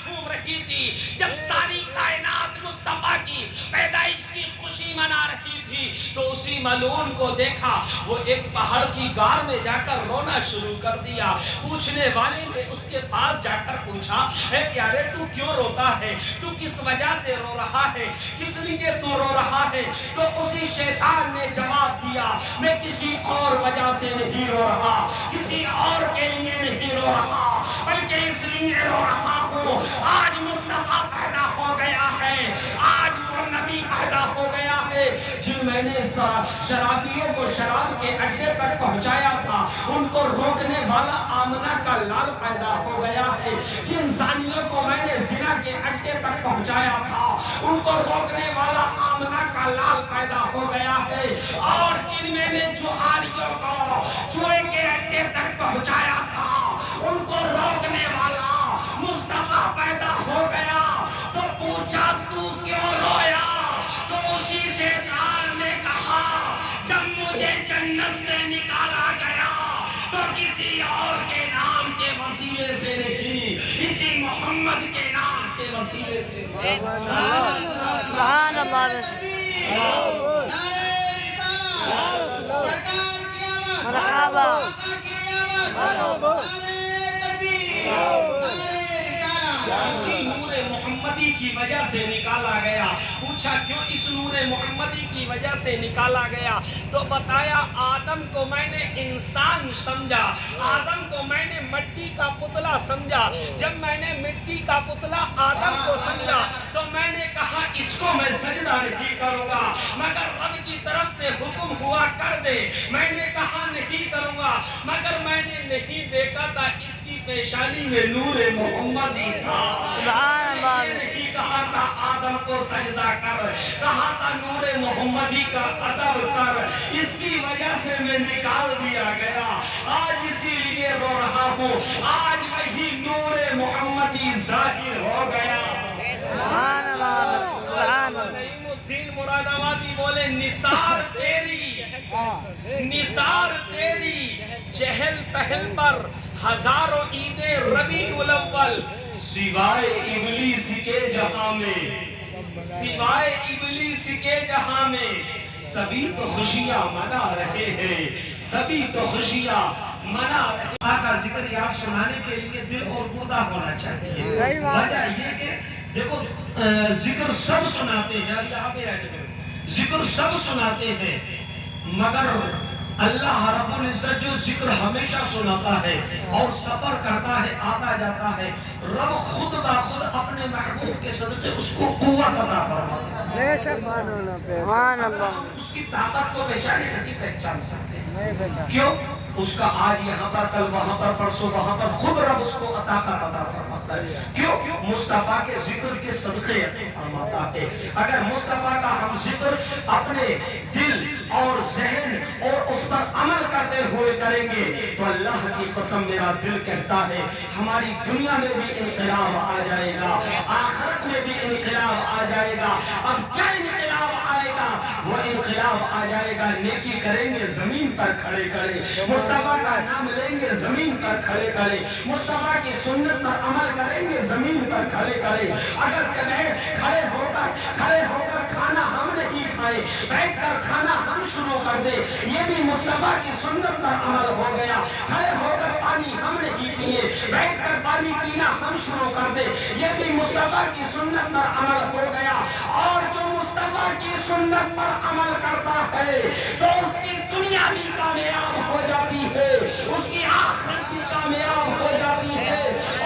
جھوم رہی تھی، جب ساری کائنات مصطفیٰ کی پیدائش کی خوشی منا رہی تھی، تو اسی ملعون کو دیکھا وہ ایک پہاڑ کی غار میں جا کر رونا شروع کر دیا۔ پوچھنے والے نے اس کے پاس جا کر پوچھا، اے پیارے تو کیوں روتا ہے؟ تو کس وجہ سے رو رہا ہے؟ کس لیے تو رو رہا ہے؟ تو اسی شیطان نے جواب دیا، میں کسی اور وجہ سے نہیں رو رہا، کسی اور کے لیے نہیں رو رہا، بلکہ اس لیے رو رہا ہوں آج مصطفیٰ پیدا ہو گیا ہے، آج وہ نبی پیدا ہو گیا ہے جن میں نے شرابیوں کو شراب کے اڈے تک پہنچایا تھا، ان کو روکنے والا آمنہ کا لال پیدا ہو گیا ہے، جن زانیوں کو میں نے زنا کے اڈے تک پہنچایا تھا ان کو روکنے والا آمنہ کا لال پیدا ہو گیا ہے، اور جن میں نے جوہاریوں کو جوئے کے اڈے تک پہنچایا تھا ان کو روکنے والا مصطفیٰ پیدا ہو گیا۔ تو پوچھا تو کیوں رویا؟ تو اسی شیطان نے کہا، جب مجھے جنت سے نکالا گیا تو کسی اور کے نام کے وسیلے سے نہیں، اسی محمد کے نام کے وسیلے سے۔ سبحان اللہ، مرحبا، اسی نور محمدی کی وجہ سے نکالا گیا۔ پوچھا کیوں اس نور محمدی کی وجہ سے نکالا گیا؟ تو بتایا آدم کو میں نے انسان سمجھا، آدم کو میں نے مٹی کا پتلا سمجھا، جب میں نے مٹی کا پتلا آدم کو سمجھا تو میں نے کہا اس کو میں سجدہ نہیں کروں گا مگر رب کی طرف سے حکم ہوا کر دے، میں نے کہا نہیں کروں گا مگر میں نے نہیں دیکھا تھا اس کی پیشانی میں نور محمدی تھا، سبحان اللہ، نہیں کہا تھا آدم کو سجدہ کر، کہا تھا نور محمدی کا ادب کر، اس کی وجہ سے میں نکال دیا گیا، آج اسی لیے رو رہا ہوں، آج وہی نور محمدی ظاہر ہو گیا۔ سبحان اللہ، سبحان اللہ، نعیم الدین مراد آبادی بولے نثار تیری، نثار تیری چہل پہل پر ہزاروں عید ربیع الاول، سوائے ابلیس کے جہاں میں، سوائے ابلیس کے جہاں میں سبھی تو خوشیاں منا رہے ہیں، سبھی تو خوشیاں منا رہے ہیں۔ آقا کا ذکر یاد سنانے کے لیے دل اور مردہ ہونا چاہیے، وجہ یہ کہ دیکھو ذکر سب سناتے ہیں، یہاں پہ ذکر سب سناتے ہیں مگر اللہ رب العزت جو ذکر ہمیشہ سناتا ہے اور سفر کرتا ہے آتا جاتا ہے، رب خود بخود اپنے محبوب کے صدقے اس کو قوت عطا فرماتا ہے۔ سبحان اللہ، اس کی طاقت کو بیچارے نہیں پہچان سکتے، کیوں؟ اس کا آج یہاں پر کل وہاں پر پرسوں وہاں پر خود رب اس کو عطا فرماتا ہے، کیوں؟ مصطفیٰ کے ذکر کے صدقے فرماتا ہے۔ اگر مصطفیٰ کا ہم ذکر اپنے دل اور ذہن اور اس پر عمل کرتے ہوئے کریں گے تو اللہ کی قسم میرا دل کہتا ہے ہماری دنیا میں بھی انقلاب آ جائے گا، آخرت میں بھی انقلاب آ جائے گا۔ اب کیا انقلاب آئے گا؟ وہ انقلاب آ جائے گا نیکی کریں گے زمین پر کھڑے کھڑے، مصطفیٰ کا نام لیں گے زمین پر کھڑے کھڑے، مصطفیٰ کی سنت پر عمل کریں گے زمین پر کھڑے کھڑے۔ اگر کھڑے ہو کر کھانا ہم نہیں کھائے، بیٹھ کر کھانا ہم شروع کر دے، یہ بھی مصطفیٰ کی سنت پر عمل ہو گیا۔ کھڑے ہو کر پانی ہم نہیں پیے، بیٹھ کر پانی پینا ہم شروع کر دے، یہ بھی مصطفیٰ کی سنت پر عمل ہو گیا۔ اور جو مصطفیٰ کی سنت پر عمل کرتا ہے تو اس کی دنیا بھی کامیاب ہو جاتی ہے، اس کی آخرت بھی کامیاب ہو جاتی ہے،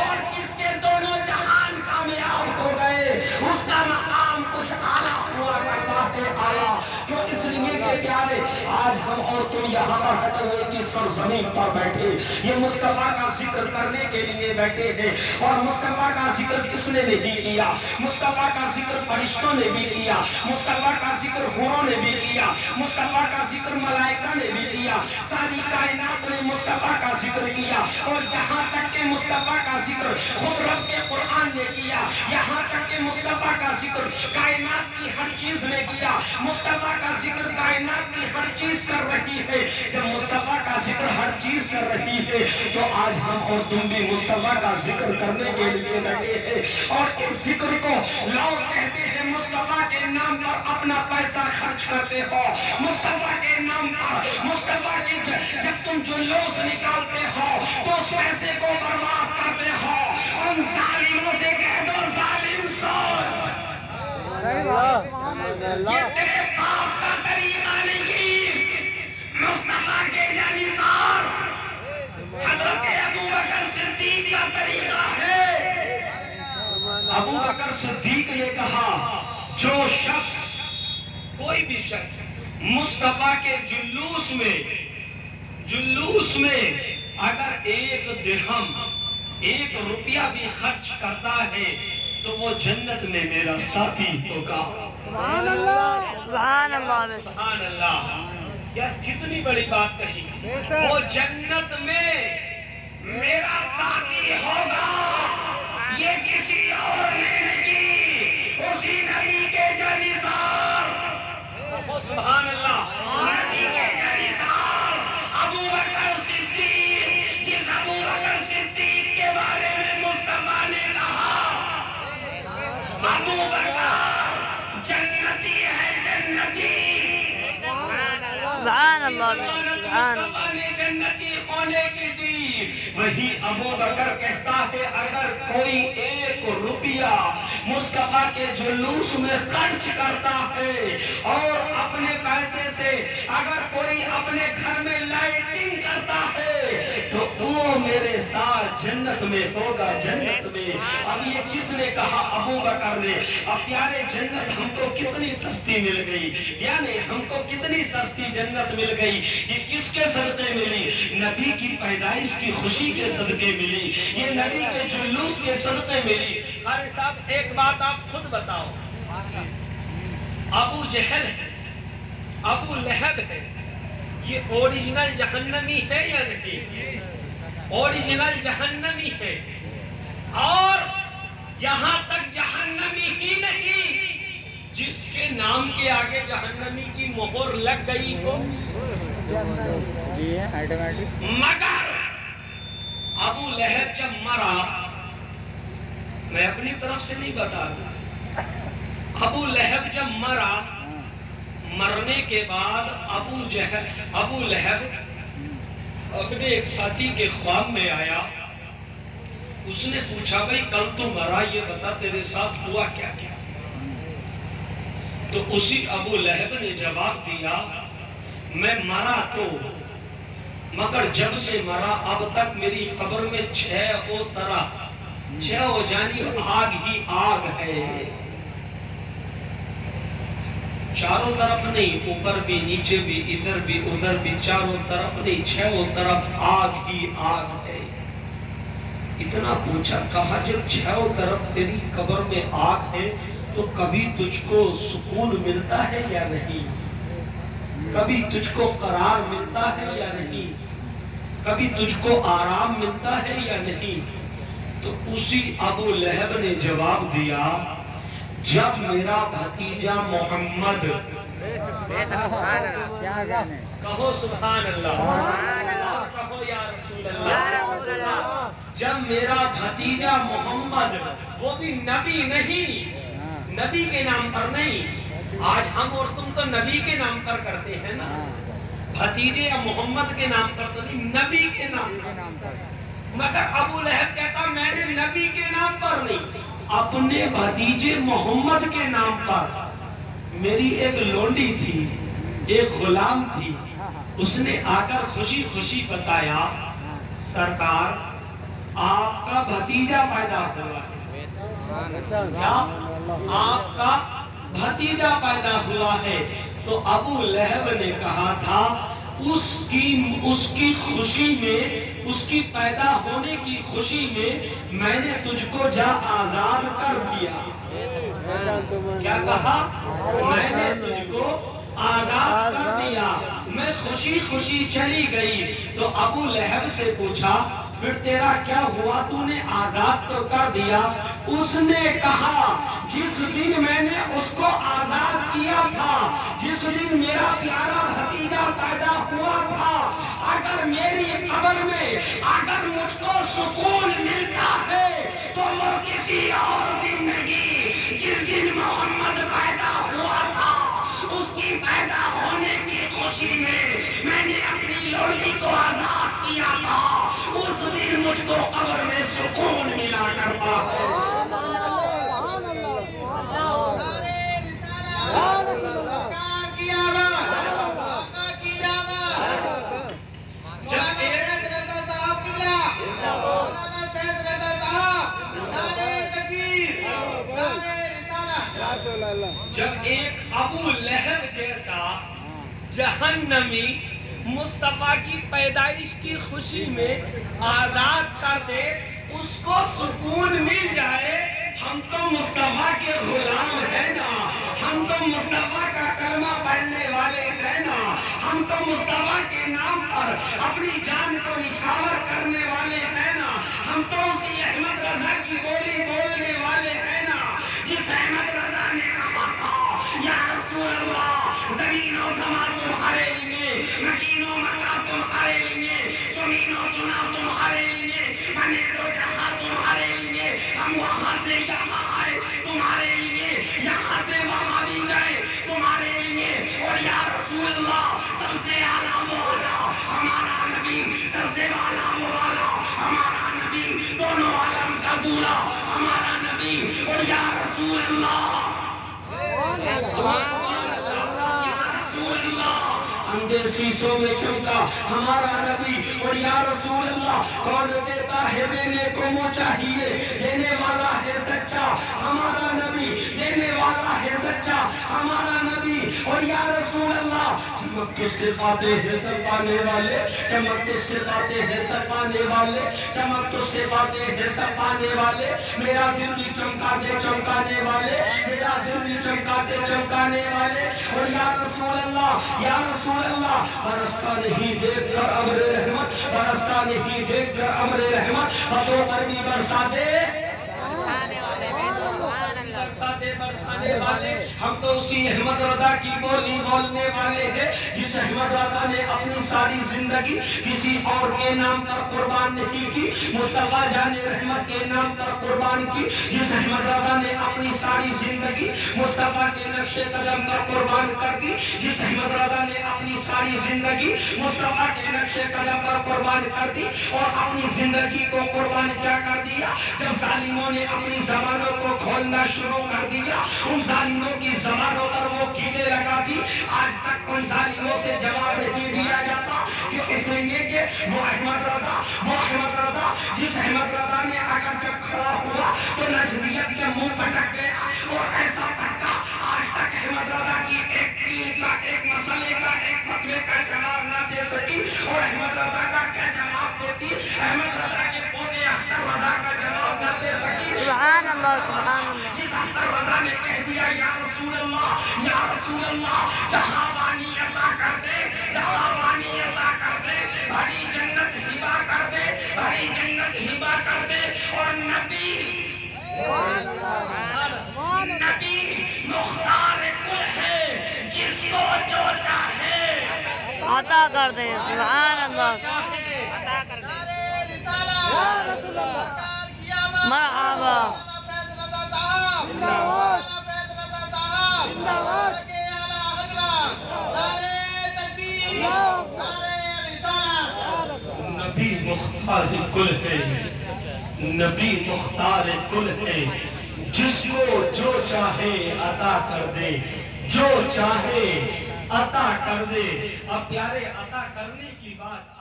اور جس کے دونوں جہان کامیاب ہو گئے اس کا مقام کچھ اعلیٰ ہوا کرتا ہے، اعلیٰ۔ کیوں؟ اس لیے کہ پیارے آج ہم اور تم یہاں پر ہٹے ہوئے کی سرزمین پر بیٹھے یہ مصطفیٰ کا ذکر کرنے کے لیے بیٹھے ہیں، اور مصطفیٰ کا ذکر کس نے نہیں کیا؟ مصطفیٰ کا ذکر فرشتوں نے بھی کیا، مصطفیٰ کا ذکر حوروں نے بھی کیا، مصطفیٰ کا ذکر ملائکہ نے بھی کیا، ساری کائنات نے مصطفیٰ کا ذکر کیا، اور یہاں تک کہ مصطفیٰ کا ذکر خود رب کے قرآن نے کیا، یہاں تک کہ نے مصطفیٰ کا ذکر کائنات کی ہر چیز میں کیا، مصطفیٰ کا ذکر کائنات کی ہر چیز کر رہی ہے۔ جب مصطفیٰ کا ذکر ہر چیز کر رہی ہے تو آج ہم اور تم بھی مصطفیٰ کا ذکر کرنے کے لیے بیٹھے ہیں، اور اس ذکر کو لوگ کہتے ہیں مصطفیٰ کے نام پر اپنا پیسہ خرچ کرتے ہو، مصطفیٰ کے نام پر، مصطفیٰ کی جب تم جلوس نکالتے ہو تو اس پیسے کو برباد کرتے ہو۔ ان ظالموں سے کہہ دو ظالم سوچ، یہ تیرے باپ کا طریقہ نہیں، مصطفیٰ کے جانثار حضرت ابو بکر صدیق کا طریقہ ہے۔ ابو بکر صدیق نے کہا جو شخص، کوئی بھی شخص مصطفیٰ کے جلوس میں اگر ایک درہم، ایک روپیہ بھی خرچ کرتا ہے تو وہ جنت میں میرا ساتھی ہوگا۔ سبحان اللہ، سبحان اللہ، سبحان اللہ، یار کتنی بڑی بات کہی، وہ جنت میں میرا ساتھی ہوگا، یہ کسی اور نے نہیں، اسی نبی کے جانثار، سبحان اللہ، نبی کے جانثار ابو بکر صدیق، جس ابو بکر صدیق کے بارے میں مصطفیٰ نے کہا ابو بکر جنتی ہے، جنتی، سبحان اللہ، سبحان اللہ، مصطفیٰ نے جنتی ہونے کی دی، وہی ابو بکر کہتا ہے اگر کوئی ایک روپیہ مصطفیٰ کے جلوس میں خرچ کرتا ہے اور اپنے پیسے سے اگر کوئی اپنے گھر میں لائٹنگ کرتا ہے تو وہ میرے ساتھ جنت میں ہوگا، جنت میں۔ اب یہ کس نے کہا؟ ابو بکر نے۔ اب پیارے جنت ہم کو کتنی سستی مل گئی، یعنی ہم کو کتنی سستی جنت مل گئی، یہ کس کے صدقے ملی؟ نبی کی پیدائش کی خوشی کے صدقے ملی، یہ نبی کے جلوس کے صدقے ملی۔ قاری صاحب ایک بات آپ خود بتاؤ، ابو جہل ہے، ابو لہب ہے، یہ اوریجنل جہنمی ہے یا نہیں؟ اوریجنل جہنمی ہے، اور یہاں تک جہنمی ہی نہیں، جس کے نام کے آگے جہنمی کی مہر لگ گئی ہو، مگر ابو لہب جب مرا، میں اپنی طرف سے نہیں بتا رہا، ابو لہب جب مرا، مرنے کے بعد ابو لہب اپنے ایک ساتھی کے خواب میں آیا، اس نے پوچھا بھئی کل تو مرا، یہ بتا تیرے ساتھ ہوا کیا کیا؟ تو اسی ابو لہب نے جواب دیا میں مرا تو، مگر جب سے مرا اب تک میری قبر میں 6 جانب آگ ہی آگ ہے، چاروں طرف نہیں، اوپر بھی نیچے بھی ادھر بھی ادھر بھی، چاروں طرف نہیں، 6 طرف آگ ہی آگ ہے۔ اتنا پوچھا، کہا جب 6 طرف تیری قبر میں آگ ہے تو کبھی تجھ کو سکون ملتا ہے یا نہیں؟ کبھی تجھ کو قرار ملتا ہے یا نہیں؟ کبھی تجھ کو آرام ملتا ہے یا نہیں؟ تو اسی ابو لہب نے جواب دیا جب میرا بھتیجا محمد، کہو سبحان اللہ، کہو یا رسول اللہ، جب میرا بھتیجا محمد، وہ بھی نبی نہیں، نبی کے نام پر نہیں، آج ہم اور تم تو نبی کے نام پر کرتے ہیں نا، بھتیجے یا محمد کے نام پر تو نہیں، نبی کے نام پر، مگر ابو لہب کہتا میں نے نبی کے نام پر نہیں، اپنے بھتیجے محمد کے نام پر۔ میری ایک لونڈی تھی، ایک غلام تھی، اس نے آ کر خوشی خوشی بتایا سرکار آپ کا بھتیجا پیدا ہوا ہے، کیا آپ کا بھتیجا پیدا ہوا ہے؟ تو ابو لہب نے کہا تھا اس کی خوشی میں، اس کی پیدا ہونے کی خوشی میں نے تجھ کو جا آزاد کر دیا۔ کیا کہا؟ میں نے تجھ کو آزاد کر دیا، میں خوشی خوشی چلی گئی۔ تو ابو لہب سے پوچھا پھر تیرا کیا ہوا، تو نے آزاد تو کر دیا، اس نے کہا جس دن میں نے اس کو آزاد کیا تھا، جس دن میرا پیارا بھتیجا پیدا ہوا تھا، اگر میری قبر میں اگر مجھ کو سکون ملتا ہے تو وہ کسی اور زندگی جس دن محمد پیدا ہوا تھا اس کی پیدا ہونے کی خوشی میں نے اپنی لولی کو آزاد کیا تھا، اس دن مجھ کو قبر میں سکون ملا کرتا ہے۔ جب ایک ابو لہب جیسا جہنمی مصطفیٰ کی پیدائش کی خوشی میں آزاد کر دے، اس کو سکون مل جائے، ہم تو مصطفیٰ کے غلام ہیں نا، ہم تو مصطفیٰ کا کلمہ پڑھنے والے ہیں نا، ہم تو مصطفیٰ کے نام پر اپنی جان کو نچھاور کرنے والے ہیں نا، ہم تو اسی احمد رضا کی بولی بولنے والے ہیں نا، جس احمد رضا نے کہا تھا یا رسول اللہ زمین و زمان تمہارے لیے، مکین و مکہ تمہارے لیے، زمین و چنا تمہارے لیے، بنے دو جہاں تمہارے لیے، ہم وہاں سے یہاں آئے تمہارے لیے، یہاں سے وہاں بھی جائے تمہارے لیے، اور یا رسول اللہ سب سے اعلیٰ مولا ہمارا نبی، سب سے اعلیٰ مولا ہمارا نبی، دونوں عالم کا دولا ہمارا نبی، اور یا رسول اللہ اندھے شیشوں میں چمکا ہمارا نبی، اور یا رسول اللہ کون دیتا ہے دینے کو منہ چاہیے، دینے والا ہے سچا ہمارا نبی، دینے والا ہے سچا ہمارا نبی، اور یا رسول اللہ چمک تو سے پاتے ہیں سر پانے والے، چمک تو سے پاتے ہیں سر پانے والے، چمک تو سے پاتے ہیں سر پانے والے، میرا دل بھی چمکا دے چمکانے والے، میرا دل بھی چمکا دے چمکانے والے، اور یا رسول اللہ یا رسول اللہ برستا نہیں دیکھ کر امر رحمت، برستا نہیں دیکھ کر امر رحمت، بتوں پر بھی برسا دے برسانے والے، ہم تو اسی احمد رضا کی بولی بولنے والے ہیں، جس احمد رضا نے اپنی ساری زندگی کسی اور کے نام پر قربان نہیں کی، مصطفیٰ جان رحمت کے نام پر قربان کی، جس احمد رضا نے اپنی ساری زندگی مصطفیٰ کے نقش قدم پر قربان کر دی، جس احمد رضا نے اپنی ساری زندگی مصطفیٰ کے نقش قدم پر قربان کر دی، اور اپنی زندگی کو قربان کیا کر دیا، جب ظالموں نے اپنی زبانوں کو کھولنا شروع کر دیا، ان ظالموں کی زبانوں پر وہ کیلیں لگا دی، آج تک ان ظالموں سے جواب نہیں دیا جاتا، کہ اس لیے کہ وہ احمد رضا جس احمد رضا نے اگر جب کھڑا ہوا تو نجمیت کے منہ پٹک گیا، اور ایسا پٹکا آج تک احمد رضا کی ایک دین کا ایک مسئلے کا ایک فتوے کا جواب نہ دے سکی، اور احمد رضا کا کیا جواب دیتی، احمد رضا کے پوتے اختر رضا کا جواب نہ دے سکی، سبحان اللہ سبحان اللہ، جس اختر رضا نے کہہ دیا یا رسول اللہ جہاں بانی عطا کر دے، جہاں بانی عطا کر دے، بڑی جنت ہبا کر دے، بڑی جنت ہبا کر دے، اور نبی مختار کل ہے، جس کو جو چاہے عطا کر دے، سبحان اللہ، مرحبا، نبی مختار کل ہے، نبی مختار کل ہے، جس کو جو چاہے عطا کر دے، جو چاہے عطا کر دے۔ اب پیارے عطا کرنے کی بات